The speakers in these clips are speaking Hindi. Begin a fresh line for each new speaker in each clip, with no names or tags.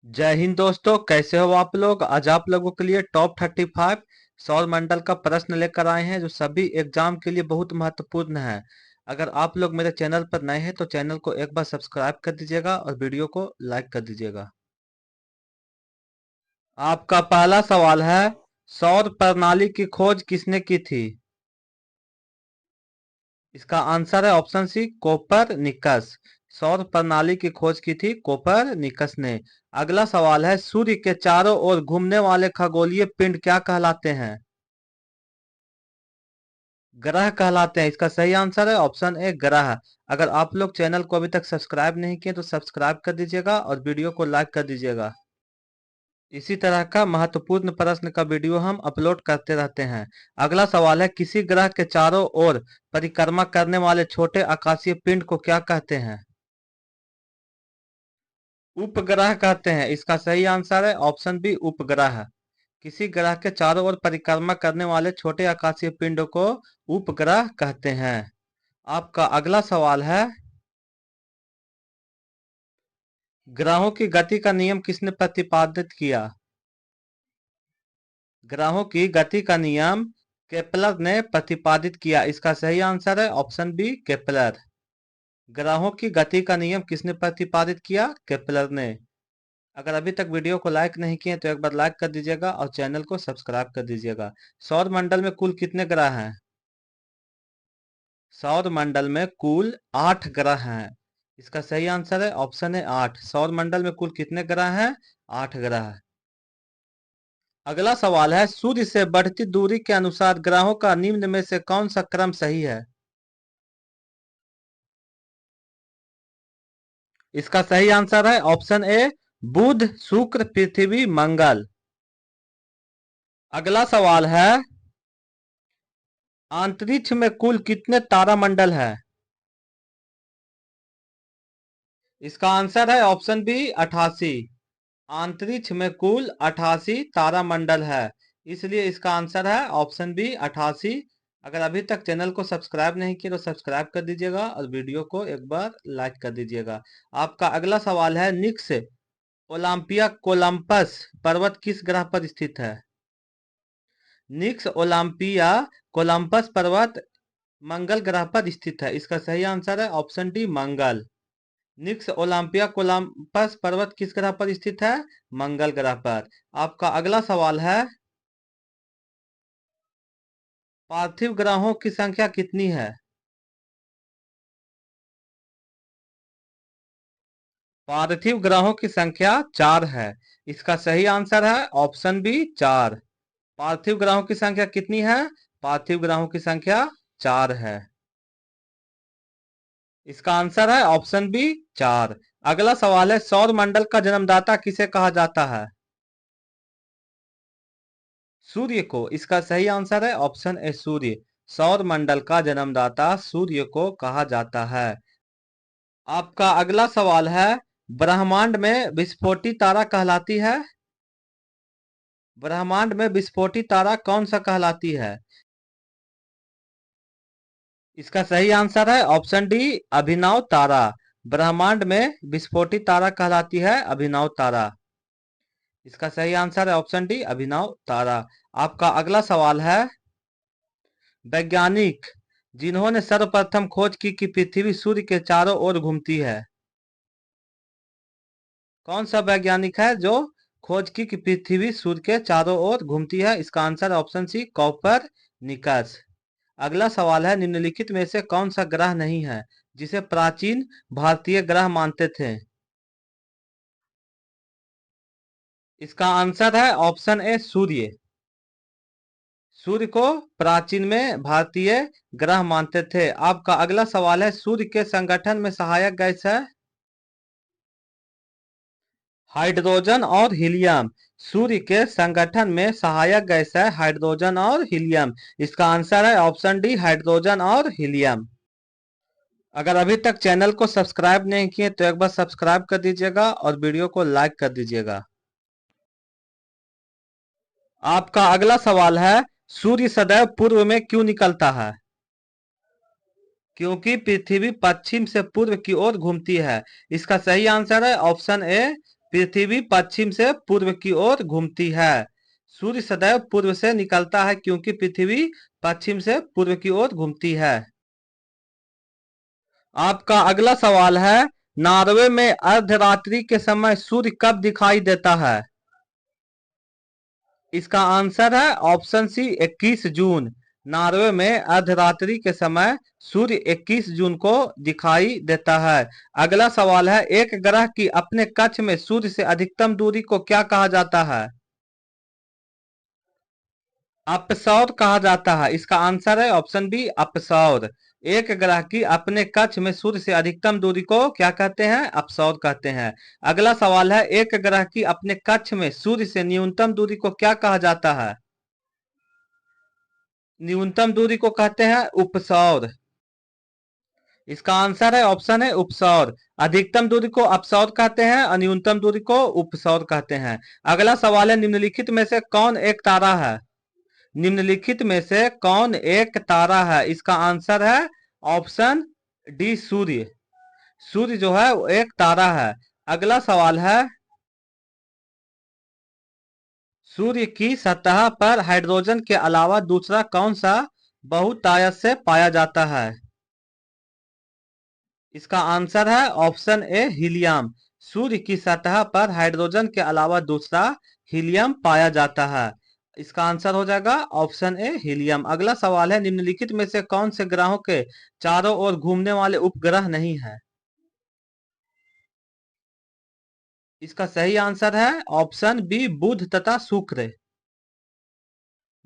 जय हिंद दोस्तों, कैसे हो आप लोग। आज आप लोगों के लिए टॉप 35 सौर मंडल का प्रश्न लेकर आए हैं जो सभी एग्जाम के लिए बहुत महत्वपूर्ण है। अगर आप लोग मेरे चैनल पर नए हैं तो चैनल को एक बार सब्सक्राइब कर दीजिएगा और वीडियो को लाइक कर दीजिएगा। आपका पहला सवाल है, सौर प्रणाली की खोज किसने की थी। इसका आंसर है ऑप्शन सी, कोपरनिकस। सौर प्रणाली की खोज की थी कोपरनिकस ने। अगला सवाल है, सूर्य के चारों ओर घूमने वाले खगोलीय पिंड क्या कहलाते हैं। ग्रह कहलाते हैं। इसका सही आंसर है ऑप्शन ए, ग्रह। अगर आप लोग चैनल को अभी तक सब्सक्राइब नहीं किए तो सब्सक्राइब कर दीजिएगा और वीडियो को लाइक कर दीजिएगा। इसी तरह का महत्वपूर्ण प्रश्न का वीडियो हम अपलोड करते रहते हैं। अगला सवाल है, किसी ग्रह के चारों ओर परिक्रमा करने वाले छोटे आकाशीय पिंड को क्या कहते हैं। उपग्रह कहते हैं। इसका सही आंसर है ऑप्शन बी, उपग्रह। किसी ग्रह के चारों ओर परिक्रमा करने वाले छोटे आकाशीय पिंड को उपग्रह कहते हैं। आपका अगला सवाल है, ग्रहों की गति का नियम किसने प्रतिपादित किया। ग्रहों की गति का नियम केपलर ने प्रतिपादित किया। इसका सही आंसर है ऑप्शन बी, केपलर। ग्रहों की गति का नियम किसने प्रतिपादित किया, केपलर ने। अगर अभी तक वीडियो को लाइक नहीं किए तो एक बार लाइक कर दीजिएगा और चैनल को सब्सक्राइब कर दीजिएगा। सौर मंडल में कुल कितने ग्रह हैं। सौर मंडल में कुल 8 ग्रह हैं। इसका सही आंसर है ऑप्शन है 8। सौर मंडल में कुल कितने ग्रह हैं, 8 ग्रह। अगला सवाल है, सूर्य से बढ़ती दूरी के अनुसार ग्रहों का निम्न में से कौन सा क्रम सही है। इसका सही आंसर है ऑप्शन ए, बुध शुक्र पृथ्वी मंगल। अगला सवाल है, अंतरिक्ष में कुल कितने तारामंडल है। इसका आंसर है ऑप्शन बी, 88। अंतरिक्ष में कुल 88 तारामंडल है, इसलिए इसका आंसर है ऑप्शन बी, 88। अगर अभी तक चैनल को सब्सक्राइब नहीं किया तो सब्सक्राइब कर दीजिएगा और वीडियो को एक बार लाइक कर दीजिएगा। आपका अगला सवाल है, निक्स ओलंपिया कोलंपस पर्वत किस ग्रह पर स्थित है। निक्स ओलंपिया कोलंपस पर्वत मंगल ग्रह पर स्थित है। इसका सही आंसर है ऑप्शन डी, मंगल। निक्स ओलंपिया कोलंपस पर्वत किस ग्रह पर स्थित है, मंगल ग्रह पर। आपका अगला सवाल है, पार्थिव ग्रहों की संख्या कितनी है। पार्थिव ग्रहों की संख्या 4 है। इसका सही आंसर है ऑप्शन बी, 4। पार्थिव ग्रहों की संख्या कितनी है, पार्थिव ग्रहों की संख्या 4 है। इसका आंसर है ऑप्शन बी, 4। अगला सवाल है, सौर मंडल का जन्मदाता किसे कहा जाता है। सूर्य को। इसका सही आंसर है ऑप्शन ए, सूर्य। सौर मंडल का जन्मदाता सूर्य को कहा जाता है। आपका अगला सवाल है, ब्रह्मांड में विस्फोटी तारा कहलाती है। ब्रह्मांड में विस्फोटी तारा कौन सा कहलाती है। इसका सही आंसर है ऑप्शन डी, अभिनव तारा। ब्रह्मांड में विस्फोटी तारा कहलाती है अभिनव तारा। इसका सही आंसर है ऑप्शन डी, अभिनव तारा। आपका अगला सवाल है, वैज्ञानिक जिन्होंने सर्वप्रथम खोज की कि पृथ्वी सूर्य के चारों ओर घूमती है। कौन सा वैज्ञानिक है जो खोज की कि पृथ्वी सूर्य के चारों ओर घूमती है। इसका आंसर ऑप्शन सी, कोपरनिकस। अगला सवाल है, निम्नलिखित में से कौन सा ग्रह नहीं है जिसे प्राचीन भारतीय ग्रह मानते थे। इसका आंसर है ऑप्शन ए, सूर्य। सूर्य को प्राचीन में भारतीय ग्रह मानते थे। आपका अगला सवाल है, सूर्य के संगठन में सहायक गैस है। हाइड्रोजन और हीलियम। सूर्य के संगठन में सहायक गैस है हाइड्रोजन और हीलियम। इसका आंसर है ऑप्शन डी, हाइड्रोजन और हीलियम। अगर अभी तक चैनल को सब्सक्राइब नहीं किए तो एक बार सब्सक्राइब कर दीजिएगा और वीडियो को लाइक कर दीजिएगा। आपका अगला सवाल है, सूर्य सदैव पूर्व में क्यों निकलता है। क्योंकि पृथ्वी पश्चिम से पूर्व की ओर घूमती है। इसका सही आंसर है ऑप्शन ए, पृथ्वी पश्चिम से पूर्व की ओर घूमती है। सूर्य सदैव पूर्व से निकलता है क्योंकि पृथ्वी पश्चिम से पूर्व की ओर घूमती है। आपका अगला सवाल है, नॉर्वे में अर्धरात्रि के समय सूर्य कब दिखाई देता है? इसका आंसर है ऑप्शन सी 21 जून। नॉर्वे में अर्धरात्रि के समय सूर्य 21 जून को दिखाई देता है। अगला सवाल है, एक ग्रह की अपने कक्ष में सूर्य से अधिकतम दूरी को क्या कहा जाता है? अपसौर कहा जाता है। इसका आंसर है ऑप्शन बी अपसौर। एक ग्रह की अपने कक्ष में सूर्य से अधिकतम दूरी को क्या कहते हैं? अपसौर कहते हैं। अगला सवाल है, एक ग्रह की अपने कक्ष में सूर्य से न्यूनतम दूरी को क्या कहा जाता है? न्यूनतम दूरी को कहते हैं उपसौर। इसका आंसर है ऑप्शन है उपसौर। अधिकतम दूरी को अपसौर कहते हैं और न्यूनतम दूरी को उपसौर कहते हैं। अगला सवाल है, निम्नलिखित में से कौन एक तारा है? निम्नलिखित में से कौन एक तारा है? इसका आंसर है ऑप्शन डी सूर्य। सूर्य जो है वो एक तारा है। अगला सवाल है, सूर्य की सतह पर हाइड्रोजन के अलावा दूसरा कौन सा बहुतायत से पाया जाता है? इसका आंसर है ऑप्शन ए हीलियम। सूर्य की सतह पर हाइड्रोजन के अलावा दूसरा हीलियम पाया जाता है। इसका आंसर हो जाएगा ऑप्शन ए हीलियम। अगला सवाल है, निम्नलिखित में से कौन से ग्रहों के चारों ओर घूमने वाले उपग्रह नहीं है? इसका सही आंसर है ऑप्शन बी बुध तथा शुक्र।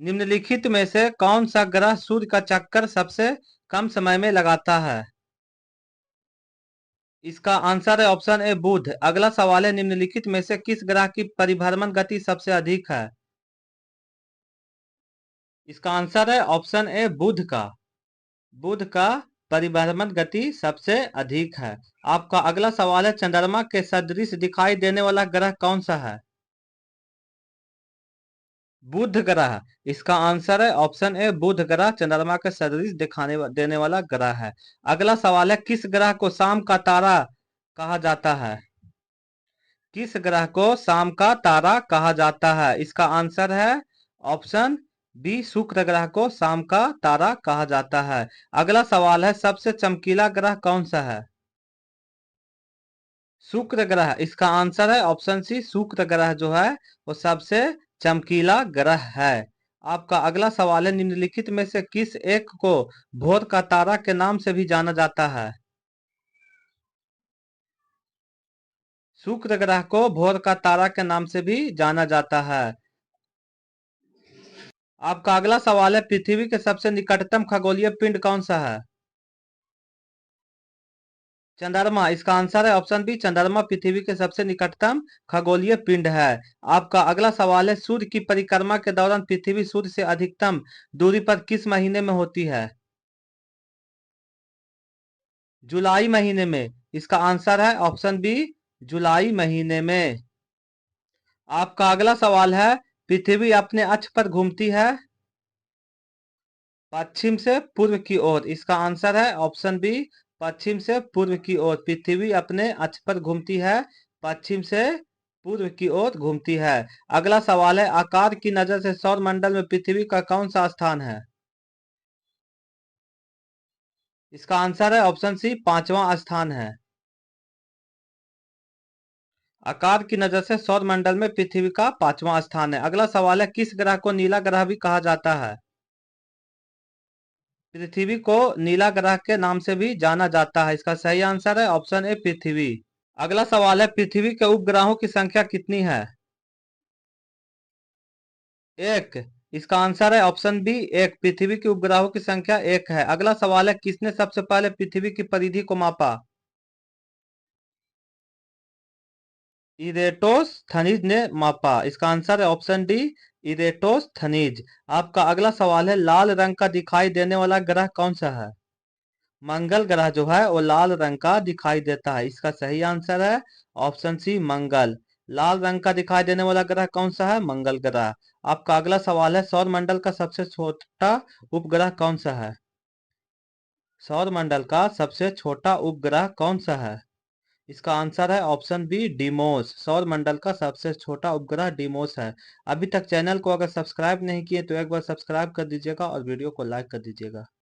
निम्नलिखित में से कौन सा ग्रह सूर्य का चक्कर सबसे कम समय में लगाता है? इसका आंसर है ऑप्शन ए बुध। अगला सवाल है, निम्नलिखित में से किस ग्रह की परिभ्रमण गति सबसे अधिक है? इसका आंसर है ऑप्शन ए बुध का। बुध का परिभ्रमण गति सबसे अधिक है। आपका अगला सवाल है, चंद्रमा के सदृश दिखाई देने वाला ग्रह कौन सा है? बुध ग्रह। इसका आंसर है ऑप्शन ए बुध ग्रह चंद्रमा के सदृश दिखाने देने वाला ग्रह है। अगला सवाल है, किस ग्रह को शाम का तारा कहा जाता है? किस ग्रह को शाम का तारा कहा जाता है? इसका आंसर है ऑप्शन बी शुक्र ग्रह को शाम का तारा कहा जाता है। अगला सवाल है, सबसे चमकीला ग्रह कौन सा है? शुक्र ग्रह। इसका आंसर है ऑप्शन सी शुक्र ग्रह जो है वो सबसे चमकीला ग्रह है। आपका अगला सवाल है, निम्नलिखित में से किस एक को भोर का तारा के नाम से भी जाना जाता है? शुक्र ग्रह को भोर का तारा के नाम से भी जाना जाता है। आपका अगला सवाल है, पृथ्वी के सबसे निकटतम खगोलीय पिंड कौन सा है? चंद्रमा। इसका आंसर है ऑप्शन बी चंद्रमा पृथ्वी के सबसे निकटतम खगोलीय पिंड है। आपका अगला सवाल है, सूर्य की परिक्रमा के दौरान पृथ्वी सूर्य से अधिकतम दूरी पर किस महीने में होती है? जुलाई महीने में। इसका आंसर है ऑप्शन बी जुलाई महीने में। आपका अगला सवाल है, पृथ्वी अपने अक्ष पर घूमती है पश्चिम से पूर्व की ओर। इसका आंसर है ऑप्शन बी पश्चिम से पूर्व की ओर। पृथ्वी अपने अक्ष पर घूमती है पश्चिम से पूर्व की ओर घूमती है। अगला सवाल है, आकार की नजर से सौर मंडल में पृथ्वी का कौन सा स्थान है? इसका आंसर है ऑप्शन सी पांचवा स्थान है। आकार की नजर से सौर मंडल में पृथ्वी का पांचवा स्थान है। अगला सवाल है, किस ग्रह को नीला ग्रह भी कहा जाता है? पृथ्वी को नीला ग्रह के नाम से भी जाना जाता है। इसका सही आंसर है ऑप्शन ए पृथ्वी। अगला सवाल है, पृथ्वी के उपग्रहों की संख्या कितनी है? एक। इसका आंसर है ऑप्शन बी एक। पृथ्वी के उपग्रहों की संख्या एक है। अगला सवाल है, किसने सबसे पहले पृथ्वी की परिधि को मापा? इरेटोस्थनीज ने मापा। इसका आंसर है ऑप्शन डी इरेटोस्थनीज। आपका अगला सवाल है, लाल रंग का दिखाई देने वाला ग्रह कौन सा है? मंगल ग्रह जो है वो लाल रंग का दिखाई देता है। इसका सही आंसर है ऑप्शन सी मंगल। लाल रंग का दिखाई देने वाला ग्रह कौन सा है? मंगल ग्रह। आपका अगला सवाल है, सौर मंडल का सबसे छोटा उपग्रह कौन सा है? सौर मंडल का सबसे छोटा उपग्रह कौन सा है? इसका आंसर है ऑप्शन बी डिमोस। सौर मंडल का सबसे छोटा उपग्रह डिमोस है। अभी तक चैनल को अगर सब्सक्राइब नहीं किए तो एक बार सब्सक्राइब कर दीजिएगा और वीडियो को लाइक कर दीजिएगा।